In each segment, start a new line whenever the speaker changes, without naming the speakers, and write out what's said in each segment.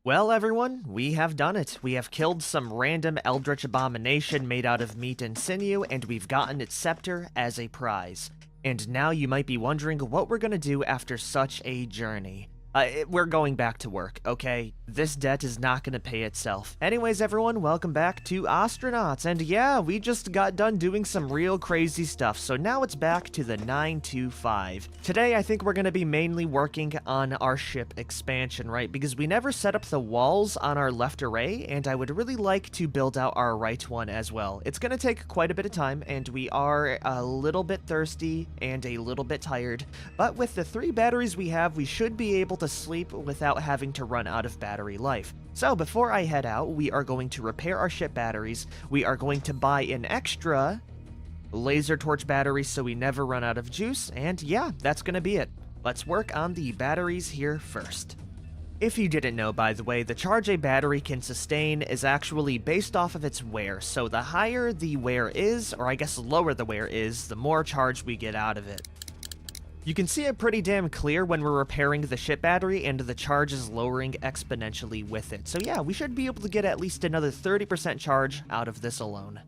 Well, everyone, we have done it. We have killed some random eldritch abomination made out of meat and sinew, and we've gotten its scepter as a prize. And now you might be wondering what we're gonna do after such a journey. We're going back to work, okay? This debt is not gonna pay itself. Anyways, everyone, welcome back to Ostranauts. And yeah, we just got done doing some real crazy stuff, so now it's back to the 925. Today, I think we're gonna be mainly working on our ship expansion, right? Because we never set up the walls on our left array, and I would really like to build out our right one as well. It's gonna take quite a bit of time, and we are a little bit thirsty and a little bit tired, but with the 3 batteries we have, we should be able to sleep without having to run out of battery life. So before I head out, we are going to repair our ship batteries. We are going to buy an extra laser torch battery so we never run out of juice, and yeah, that's gonna be it. Let's work on the batteries here first. If you didn't know, by the way, the charge a battery can sustain is actually based off of its wear, so the higher the wear is, or I guess lower the wear is, the more charge we get out of it. You can see it pretty damn clear when we're repairing the ship battery, and the charge is lowering exponentially with it. So yeah, we should be able to get at least another 30% charge out of this alone.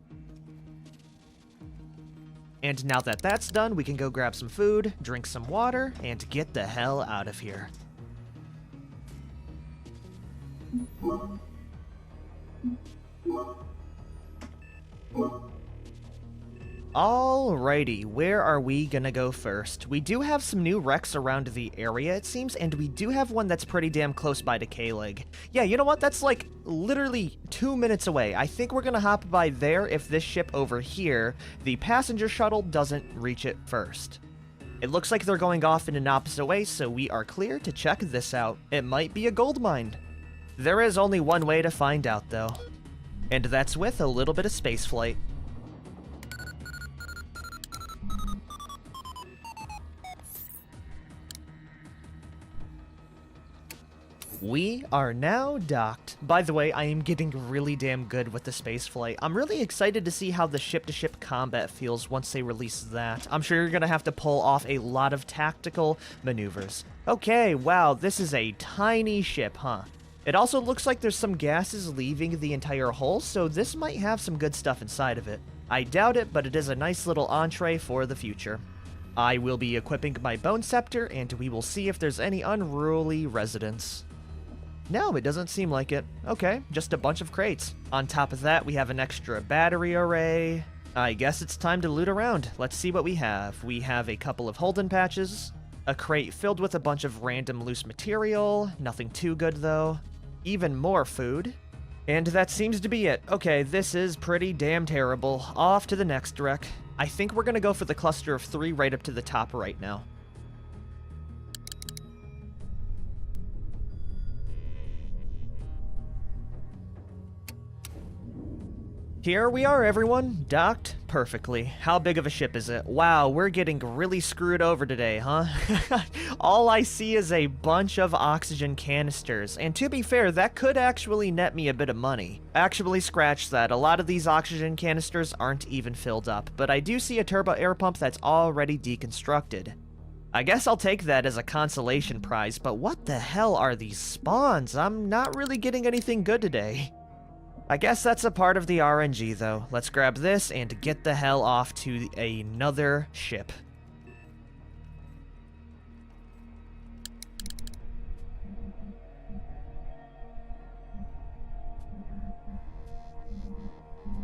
And now that that's done, we can go grab some food, drink some water, and get the hell out of here. Alrighty, where are we gonna go first? We do have some new wrecks around the area, it seems, and we do have one that's pretty damn close by to K-Leg. Yeah, you know what? That's like literally 2 minutes away. I think we're gonna hop by there if this ship over here, the passenger shuttle, doesn't reach it first. It looks like they're going off in an opposite way, so we are clear to check this out. It might be a gold mine. There is only one way to find out, though, and that's with a little bit of spaceflight. We are now docked. By the way, I am getting really damn good with the spaceflight. I'm really excited to see how the ship-to-ship combat feels once they release that. I'm sure you're gonna have to pull off a lot of tactical maneuvers. Okay, wow, this is a tiny ship, huh? It also looks like there's some gases leaving the entire hull, so this might have some good stuff inside of it. I doubt it, but it is a nice little entree for the future. I will be equipping my bone scepter, and we will see if there's any unruly residents. No, it doesn't seem like it. Okay, just a bunch of crates. On top of that, we have an extra battery array. I guess it's time to loot around. Let's see what we have. We have a couple of Holden patches, a crate filled with a bunch of random loose material, nothing too good though, even more food, and that seems to be it. Okay, this is pretty damn terrible. Off to the next wreck. I think we're gonna go for the cluster of 3 right up to the top right now. Here we are, everyone. Docked perfectly. How big of a ship is it? Wow, we're getting really screwed over today, huh? All I see is a bunch of oxygen canisters, and to be fair, that could actually net me a bit of money. Actually, scratch that. A lot of these oxygen canisters aren't even filled up, but I do see a turbo air pump that's already deconstructed. I guess I'll take that as a consolation prize, but what the hell are these spawns? I'm not really getting anything good today. I guess that's a part of the RNG, though. Let's grab this and get the hell off to another ship.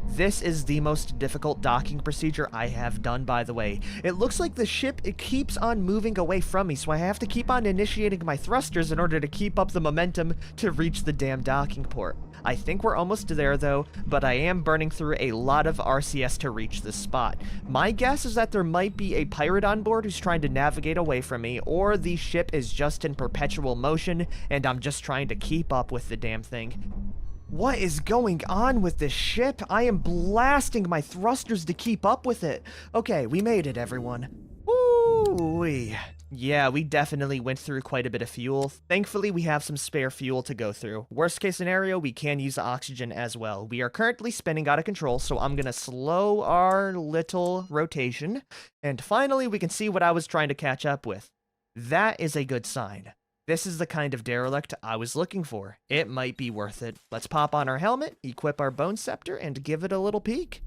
This is the most difficult docking procedure I have done, by the way. It looks like the ship, it keeps on moving away from me, so I have to keep on initiating my thrusters in order to keep up the momentum to reach the damn docking port. I think we're almost there, though, but I am burning through a lot of RCS to reach this spot. My guess is that there might be a pirate on board who's trying to navigate away from me, or the ship is just in perpetual motion, and I'm just trying to keep up with the damn thing. What is going on with this ship? I am blasting my thrusters to keep up with it. Okay, we made it, everyone. Woo-wee. Yeah, we definitely went through quite a bit of fuel. Thankfully, we have some spare fuel to go through. Worst case scenario, we can use oxygen as well. We are currently spinning out of control, so I'm gonna slow our little rotation. And finally, we can see what I was trying to catch up with. That is a good sign. This is the kind of derelict I was looking for. It might be worth it. Let's pop on our helmet, equip our bone scepter, and give it a little peek.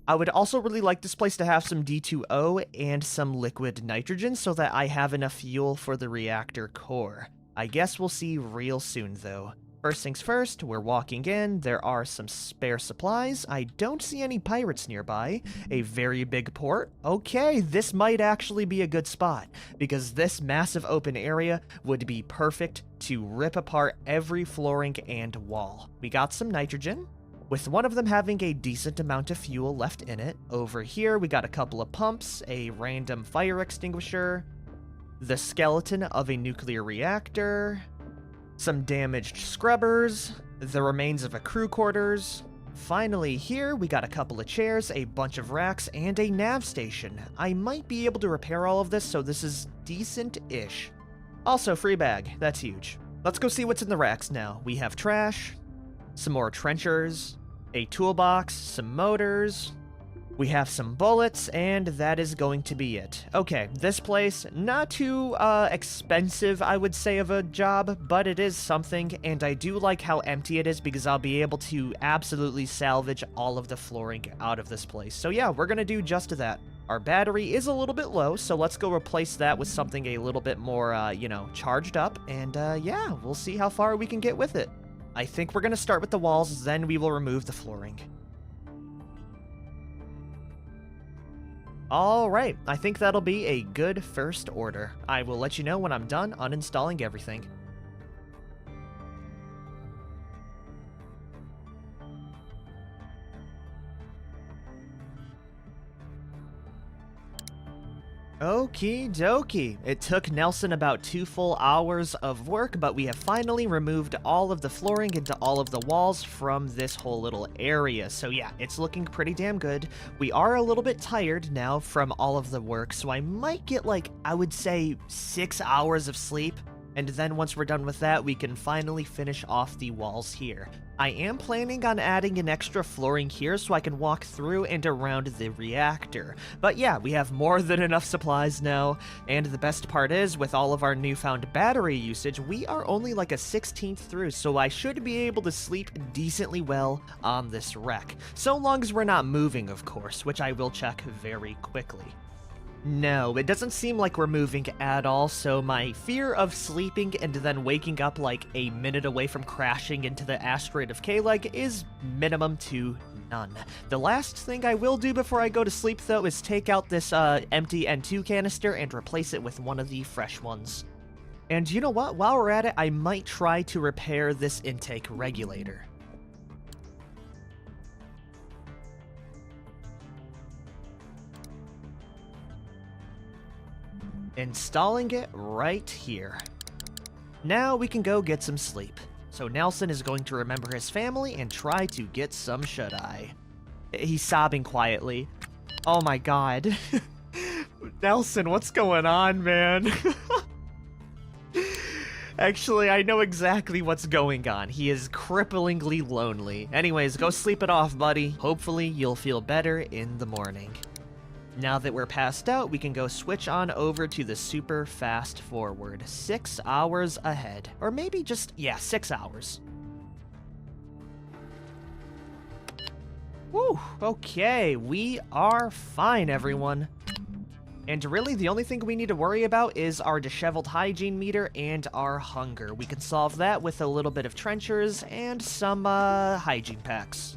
I would also really like this place to have some D2O and some liquid nitrogen so that I have enough fuel for the reactor core. I guess we'll see real soon though. First things first, we're walking in, there are some spare supplies, I don't see any pirates nearby, a very big port. Okay, this might actually be a good spot, because this massive open area would be perfect to rip apart every flooring and wall. We got some nitrogen, with one of them having a decent amount of fuel left in it. Over here, we got a couple of pumps, a random fire extinguisher, the skeleton of a nuclear reactor, some damaged scrubbers, the remains of a crew quarters. Finally, here we got a couple of chairs, a bunch of racks, and a nav station. I might be able to repair all of this, so this is decent-ish. Also, free bag. That's huge. Let's go see what's in the racks now. We have trash, some more trenchers, a toolbox, some motors, we have some bullets, and that is going to be it. Okay, this place, not too expensive, I would say, of a job, but it is something, and I do like how empty it is because I'll be able to absolutely salvage all of the flooring out of this place. So yeah, we're gonna do just that. Our battery is a little bit low, so let's go replace that with something a little bit more, charged up, and yeah, we'll see how far we can get with it. I think we're gonna start with the walls, then we will remove the flooring. Alright, I think that'll be a good first order. I will let you know when I'm done uninstalling everything. Okie dokie. It took Nelson about 2 full hours of work, but we have finally removed all of the flooring into all of the walls from this whole little area. So yeah, it's looking pretty damn good. We are a little bit tired now from all of the work, so I might get I would say 6 hours of sleep. And then once we're done with that, we can finally finish off the walls here. I am planning on adding an extra flooring here so I can walk through and around the reactor. But yeah, we have more than enough supplies now, and the best part is, with all of our newfound battery usage, we are only like a 16th through, so I should be able to sleep decently well on this wreck. So long as we're not moving, of course, which I will check very quickly. No, it doesn't seem like we're moving at all, so my fear of sleeping and then waking up like a minute away from crashing into the asteroid of K-Leg is minimum to none. The last thing I will do before I go to sleep, though, is take out this empty N2 canister and replace it with one of the fresh ones. And you know what? While we're at it, I might try to repair this intake regulator. Installing it right here. Now we can go get some sleep. So Nelson is going to remember his family and try to get some shut-eye. He's sobbing quietly. Oh my god. Nelson, what's going on, man? Actually, I know exactly what's going on. He is cripplingly lonely. Anyways, go sleep it off, buddy. Hopefully, you'll feel better in the morning. Now that we're passed out, we can go switch on over to the super fast forward. 6 hours ahead. Or maybe just, yeah, 6 hours. Woo, okay, we are fine, everyone. And really, the only thing we need to worry about is our disheveled hygiene meter and our hunger. We can solve that with a little bit of trenchers and some hygiene packs.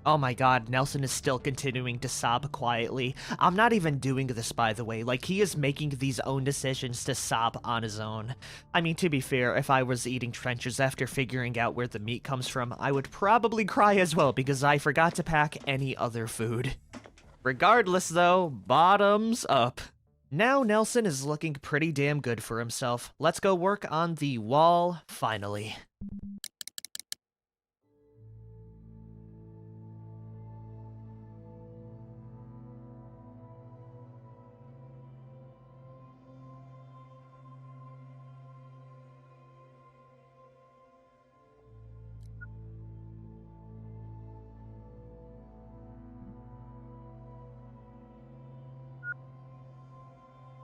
Oh my god, Nelson is still continuing to sob quietly. I'm not even doing this, by the way. Like, he is making these own decisions to sob on his own. I mean, to be fair, if I was eating trenchers after figuring out where the meat comes from, I would probably cry as well because I forgot to pack any other food. Regardless, though, bottoms up. Now Nelson is looking pretty damn good for himself. Let's go work on the wall, finally.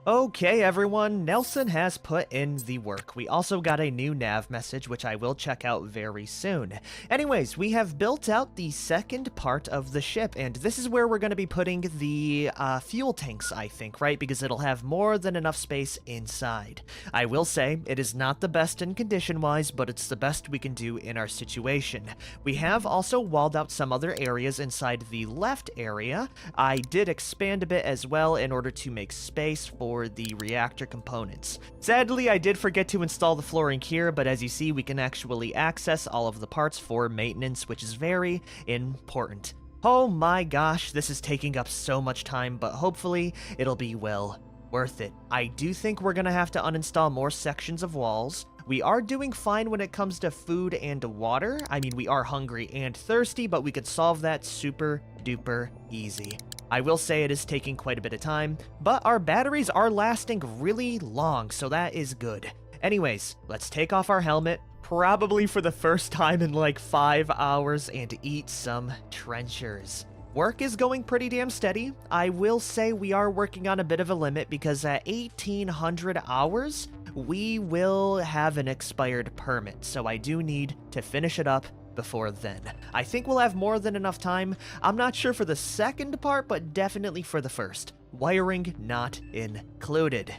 Okay, everyone, Nelson has put in the work. We also got a new nav message, which I will check out very soon. Anyways, we have built out the second part of the ship, and this is where we're going to be putting the fuel tanks, I think, right? Because it'll have more than enough space inside. I will say, it is not the best in condition-wise, but it's the best we can do in our situation. We have also walled out some other areas inside the left area. I did expand a bit as well in order to make space for the reactor components. Sadly, I did forget to install the flooring here, but as you see, we can actually access all of the parts for maintenance, which is very important. Oh my gosh, this is taking up so much time, but hopefully it'll be well worth it. I do think we're gonna have to uninstall more sections of walls. We are doing fine when it comes to food and water. I mean, we are hungry and thirsty, but we could solve that super duper easy. I will say it is taking quite a bit of time, but our batteries are lasting really long, so that is good. Anyways, let's take off our helmet, probably for the first time in like 5 hours, and eat some trenchers. Work is going pretty damn steady. I will say we are working on a bit of a limit because at 1800 hours, we will have an expired permit, so I do need to finish it up before then. I think we'll have more than enough time. I'm not sure for the second part, but definitely for the first. Wiring not included.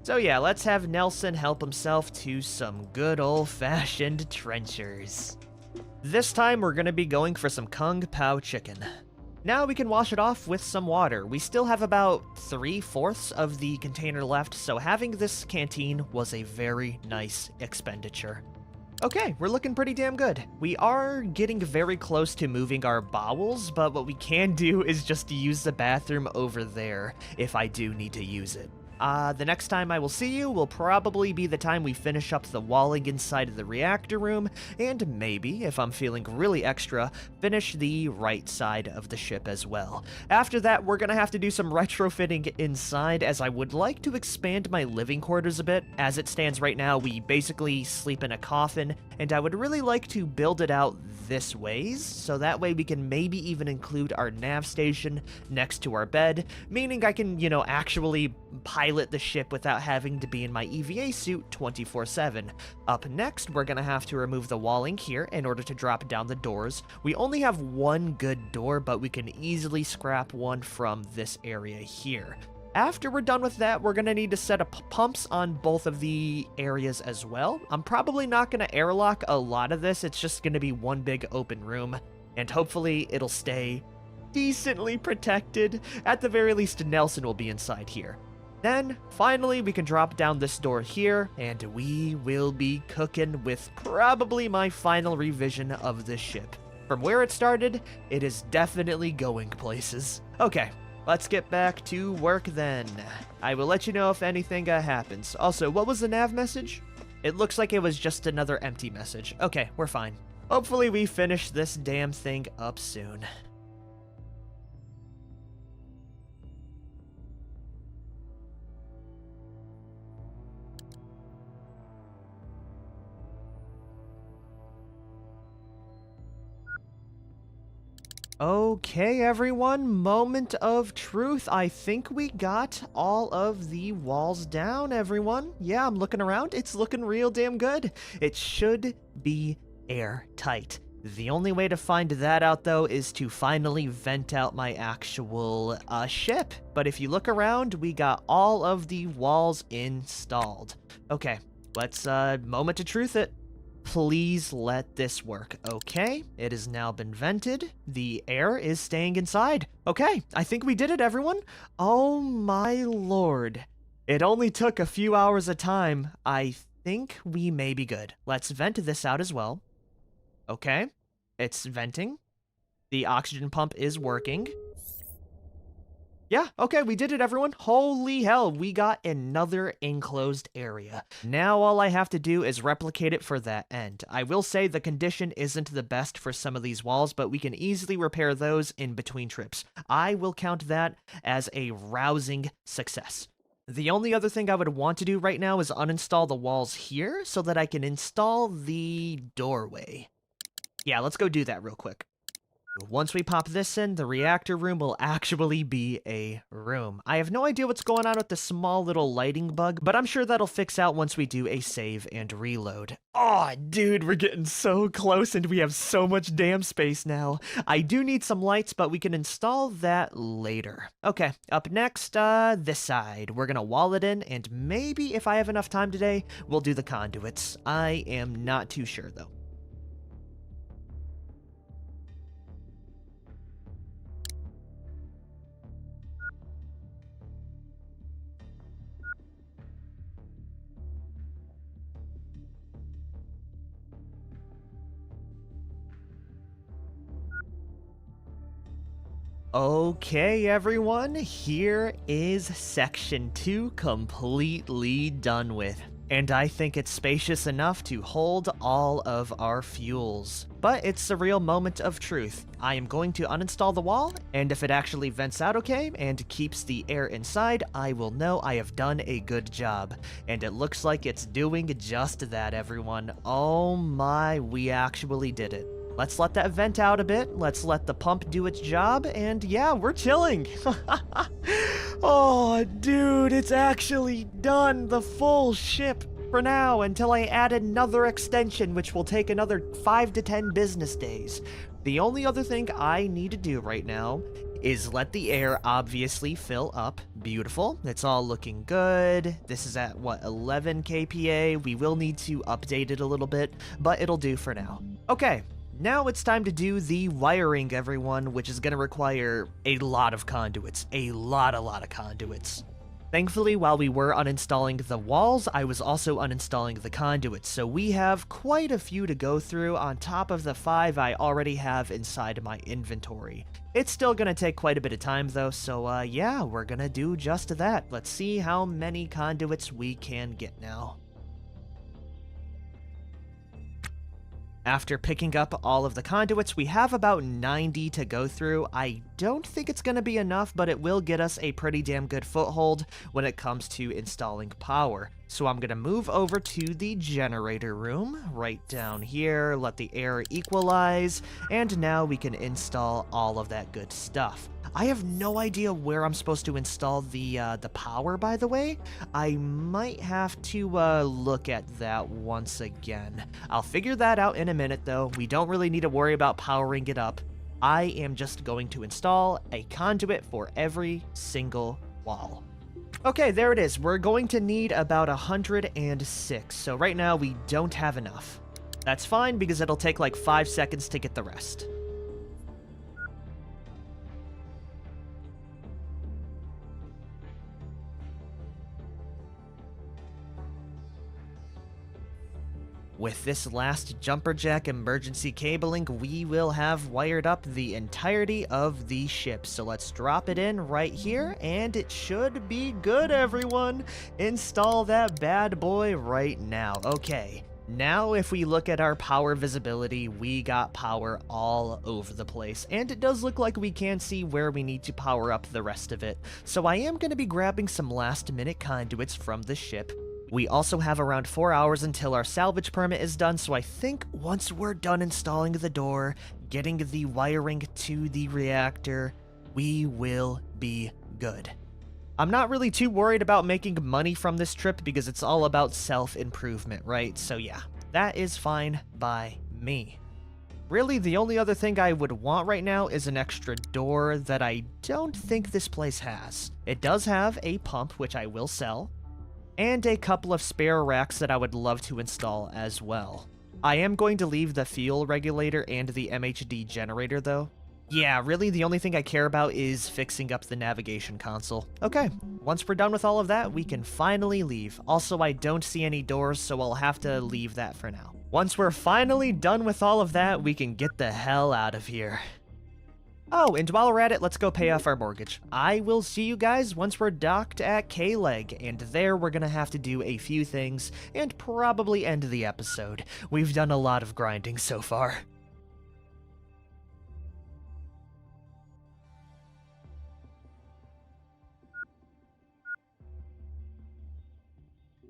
So yeah, let's have Nelson help himself to some good old-fashioned trenchers. This time we're gonna be going for some Kung Pao chicken. Now we can wash it off with some water. We still have about 3/4 of the container left, so having this canteen was a very nice expenditure. Okay, we're looking pretty damn good. We are getting very close to moving our bowels, but what we can do is just use the bathroom over there if I do need to use it. The next time I will see you will probably be the time we finish up the walling inside of the reactor room, and maybe, if I'm feeling really extra, finish the right side of the ship as well. After that, we're gonna have to do some retrofitting inside, as I would like to expand my living quarters a bit. As it stands right now, we basically sleep in a coffin, and I would really like to build it out this ways, so that way we can maybe even include our nav station next to our bed, meaning I can, actually pilot the ship without having to be in my EVA suit 24/7. Up next, we're gonna have to remove the walling here in order to drop down the doors. We only have one good door, but we can easily scrap one from this area here. After we're done with that, we're gonna need to set up pumps on both of the areas as well. I'm probably not gonna airlock a lot of this, it's just gonna be one big open room, and hopefully it'll stay decently protected. At the very least, Nelson will be inside here. Then, finally, we can drop down this door here, and we will be cooking with probably my final revision of this ship. From where it started, it is definitely going places. Okay, let's get back to work then. I will let you know if anything happens. Also, what was the nav message? It looks like it was just another empty message. Okay, we're fine. Hopefully we finish this damn thing up soon. Okay, everyone, moment of truth. I think we got all of the walls down, everyone. Yeah, I'm looking around. It's looking real damn good. It should be airtight. The only way to find that out, though, is to finally vent out my actual ship. But if you look around, we got all of the walls installed. Okay, let's moment to truth it. Please let this work. Okay, it has now been vented. The air is staying inside. Okay, I think we did it, everyone. Oh my lord. It only took a few hours of time. I think we may be good. Let's vent this out as well. Okay, it's venting. The oxygen pump is working. Yeah, okay, we did it, everyone. Holy hell, we got another enclosed area. Now all I have to do is replicate it for that end. I will say the condition isn't the best for some of these walls, but we can easily repair those in between trips. I will count that as a rousing success. The only other thing I would want to do right now is uninstall the walls here so that I can install the doorway. Yeah, let's go do that real quick. Once we pop this in, the reactor room will actually be a room. I have no idea what's going on with the small little lighting bug, but I'm sure that'll fix out once we do a save and reload. Oh, dude, we're getting so close and we have so much damn space now. I do need some lights, but we can install that later. Okay, up next, this side. We're gonna wall it in, and maybe if I have enough time today, we'll do the conduits. I am not too sure, though. Okay, everyone, here is Section 2 completely done with. And I think it's spacious enough to hold all of our fuels. But it's a real moment of truth. I am going to uninstall the wall, and if it actually vents out okay and keeps the air inside, I will know I have done a good job. And it looks like it's doing just that, everyone. Oh my, we actually did it. Let's let that vent out a bit, let's let the pump do its job, and yeah, we're chilling! Oh, dude, it's actually done! The full ship! For now, until I add another extension, which will take another 5 to 10 business days. The only other thing I need to do right now is let the air obviously fill up. Beautiful. It's all looking good. This is at, what, 11 kPa? We will need to update it a little bit, but it'll do for now. Okay. Now it's time to do the wiring, everyone, which is going to require a lot of conduits. A lot of conduits. Thankfully, while we were uninstalling the walls, I was also uninstalling the conduits, so we have quite a few to go through on top of the 5 I already have inside my inventory. It's still going to take quite a bit of time though, so yeah, we're going to do just that. Let's see how many conduits we can get now. After picking up all of the conduits, we have about 90 to go through. I don't think it's going to be enough, but it will get us a pretty damn good foothold when it comes to installing power. So I'm going to move over to the generator room, right down here, let the air equalize, and now we can install all of that good stuff. I have no idea where I'm supposed to install the power, by the way. I might have to look at that once again. I'll figure that out in a minute, though. We don't really need to worry about powering it up. I am just going to install a conduit for every single wall. Okay, there it is. We're going to need about 106, so right now we don't have enough. That's fine, because it'll take like 5 seconds to get the rest. With this last jumper jack emergency cabling, we will have wired up the entirety of the ship. So let's drop it in right here, and it should be good, everyone. Install that bad boy right now. Okay, now if we look at our power visibility, we got power all over the place. And it does look like we can see where we need to power up the rest of it. So I am going to be grabbing some last-minute conduits from the ship. We also have around 4 hours until our salvage permit is done, so I think once we're done installing the door, getting the wiring to the reactor, we will be good. I'm not really too worried about making money from this trip because it's all about self-improvement, right? So yeah, that is fine by me. Really, the only other thing I would want right now is an extra door that I don't think this place has. It does have a pump, which I will sell, and a couple of spare racks that I would love to install as well. I am going to leave the fuel regulator and the MHD generator though. Yeah, really the only thing I care about is fixing up the navigation console. Okay, once we're done with all of that, we can finally leave. Also, I don't see any doors, so I'll have to leave that for now. Once we're finally done with all of that, we can get the hell out of here. Oh, and while we're at it, let's go pay off our mortgage. I will see you guys once we're docked at K-Leg, and there we're gonna have to do a few things, and probably end the episode. We've done a lot of grinding so far.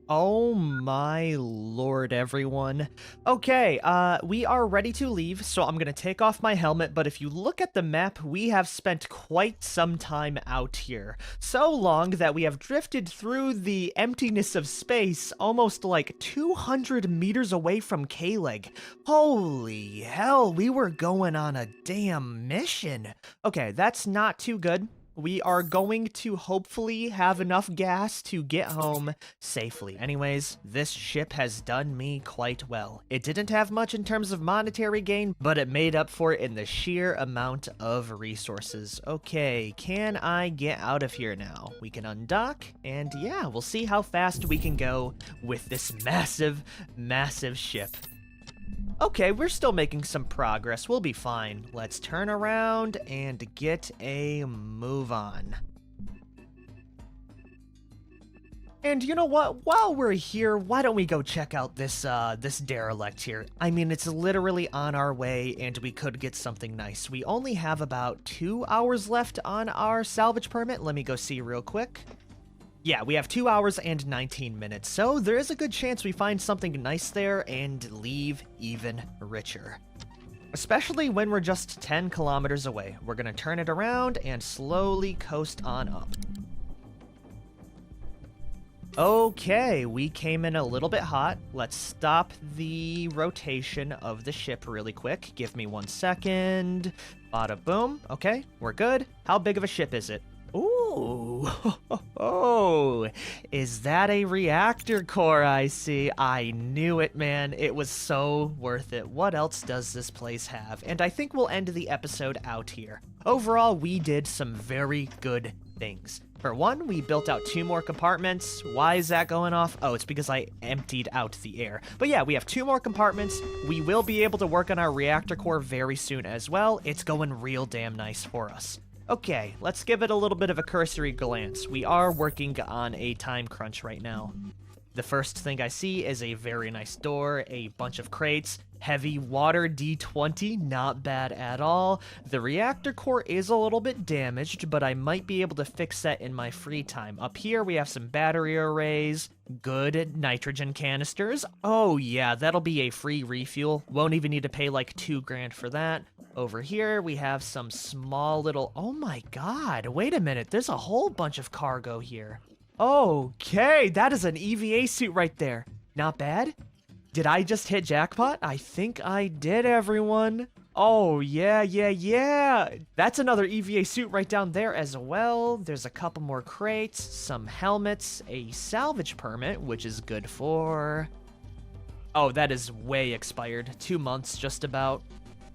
Oh my lord, everyone. Okay, we are ready to leave, so I'm gonna take off my helmet, but if you look at the map, we have spent quite some time out here. So long that we have drifted through the emptiness of space, almost like 200 meters away from Kaleg. Holy hell, we were going on a damn mission. Okay, that's not too good. We are going to hopefully have enough gas to get home safely. Anyways, this ship has done me quite well. It didn't have much in terms of monetary gain, but it made up for it in the sheer amount of resources. Okay, can I get out of here now? We can undock, and yeah, we'll see how fast we can go with this massive, massive ship. Okay, we're still making some progress. We'll be fine. Let's turn around and get a move on. And you know what? While we're here, why don't we go check out this this derelict here? I mean, it's literally on our way, and we could get something nice. We only have about 2 hours left on our salvage permit. Let me go see real quick. Yeah, we have 2 hours and 19 minutes, so there is a good chance we find something nice there and leave even richer. Especially when we're just 10 kilometers away. We're gonna turn it around and slowly coast on up. Okay, we came in a little bit hot. Let's stop the rotation of the ship really quick. Give me 1 second. Bada boom. Okay, we're good. How big of a ship is it? Ooh, oh, is that a reactor core I see? I knew it, man. It was so worth it. What else does this place have? And I think we'll end the episode out here. Overall, we did some very good things. For one, we built out 2 more compartments. Why is that going off? Oh, it's because I emptied out the air. But yeah, we have 2 more compartments. We will be able to work on our reactor core very soon as well. It's going real damn nice for us. Okay, let's give it a little bit of a cursory glance. We are working on a time crunch right now. The first thing I see is a very nice door, a bunch of crates, heavy water D20, not bad at all. The reactor core is a little bit damaged, but I might be able to fix that in my free time. Up here we have some battery arrays, good nitrogen canisters. Oh yeah, that'll be a free refuel. Won't even need to pay like 2 grand for that. Over here, we have some small little... Oh my god, wait a minute. There's a whole bunch of cargo here. Okay, that is an EVA suit right there. Not bad. Did I just hit jackpot? I think I did, everyone. Oh, yeah. That's another EVA suit right down there as well. There's a couple more crates, some helmets, a salvage permit, which is good for... Oh, that is way expired. 2 months, just about.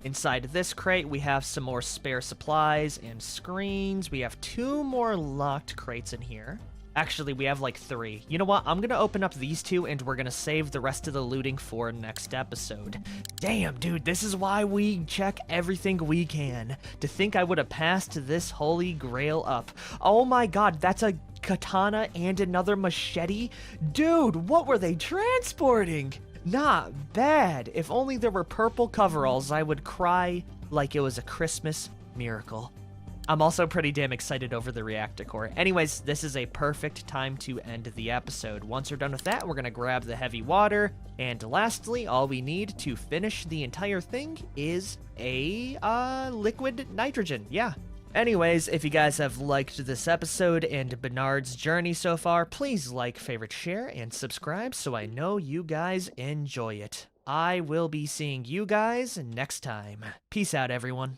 Inside this crate, we have some more spare supplies and screens. We have 2 more locked crates in here. Actually, we have like 3. You know what? I'm gonna open up these 2 and we're gonna save the rest of the looting for next episode. Damn, dude, this is why we check everything we can. To think I would have passed this holy grail up. Oh my god, that's a katana and another machete? Dude, what were they transporting? Not bad. If only there were purple coveralls, I would cry like it was a Christmas miracle. I'm also pretty damn excited over the reactor core. Anyways, this is a perfect time to end the episode. Once we're done with that, we're gonna grab the heavy water. And lastly, all we need to finish the entire thing is a liquid nitrogen. Yeah. Anyways, if you guys have liked this episode and Bernard's journey so far, please like, favorite, share, and subscribe so I know you guys enjoy it. I will be seeing you guys next time. Peace out, everyone.